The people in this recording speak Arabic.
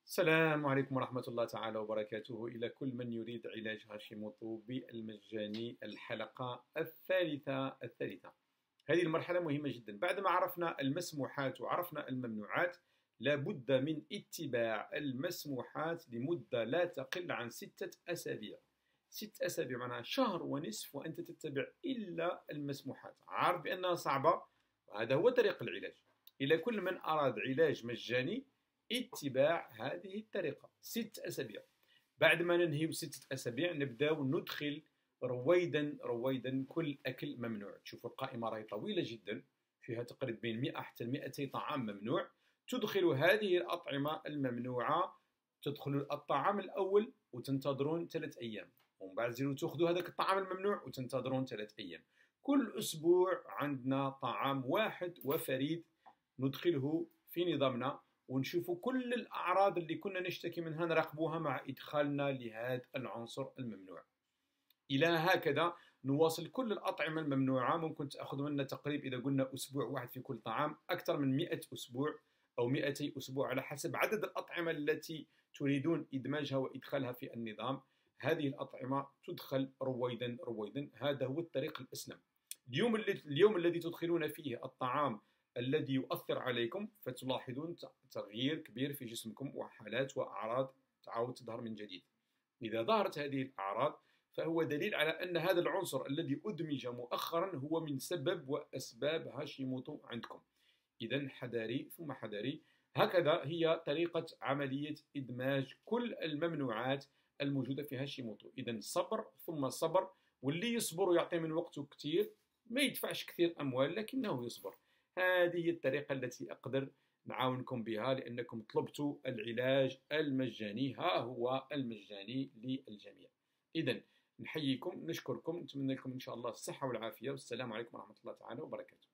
السلام عليكم ورحمة الله تعالى وبركاته إلى كل من يريد علاج هاشيموتو بالمجاني. الحلقة الثالثة. هذه المرحلة مهمة جدا. بعدما عرفنا المسموحات وعرفنا الممنوعات، لابد من اتباع المسموحات لمدة لا تقل عن 6 أسابيع. 6 أسابيع معناها شهر ونصف وأنت تتبع إلا المسموحات. عارف بأنها صعبة، وهذا هو طريق العلاج. إلى كل من أراد علاج مجاني، اتباع هذه الطريقة 6 أسابيع. بعد ما ننهي 6 أسابيع نبدأ ندخل رويدا رويدا كل أكل ممنوع. تشوفوا القائمة راهي طويلة جدا، فيها تقريبا بين 100 حتى 200 طعام ممنوع. تدخل هذه الأطعمة الممنوعة، تدخل الطعام الأول وتنتظرون 3 أيام، ومن بعد تزيدوا تأخذوا هذاك الطعام الممنوع وتنتظرون 3 أيام. كل أسبوع عندنا طعام واحد وفريد ندخله في نظامنا، ونشوفوا كل الأعراض اللي كنا نشتكي منها نراقبوها مع إدخالنا لهذا العنصر الممنوع. إلى هكذا نواصل كل الأطعمة الممنوعة. ممكن تأخذ منا تقريبا إذا قلنا أسبوع واحد في كل طعام أكثر من 100 أسبوع أو 200 أسبوع على حسب عدد الأطعمة التي تريدون إدماجها وإدخالها في النظام. هذه الأطعمة تدخل رويدا رويدا، هذا هو الطريق الأسلم. اليوم الذي تدخلون فيه الطعام الذي يؤثر عليكم، فتلاحظون تغيير كبير في جسمكم وحالات وأعراض تعاود تظهر من جديد. إذا ظهرت هذه الأعراض فهو دليل على أن هذا العنصر الذي أدمج مؤخرا هو من سبب وأسباب هاشيموتو عندكم. إذا حذاري ثم حذاري. هكذا هي طريقة عملية إدماج كل الممنوعات الموجودة في هاشيموتو. إذا صبر ثم صبر، واللي يصبر ويعطي من وقته كثير ما يدفعش كثير أموال لكنه يصبر. هذه الطريقة التي أقدر نعاونكم بها، لأنكم طلبتوا العلاج المجاني. ها هو المجاني للجميع. إذا نحييكم، نشكركم، نتمنى لكم إن شاء الله الصحة والعافية، والسلام عليكم ورحمة الله تعالى وبركاته.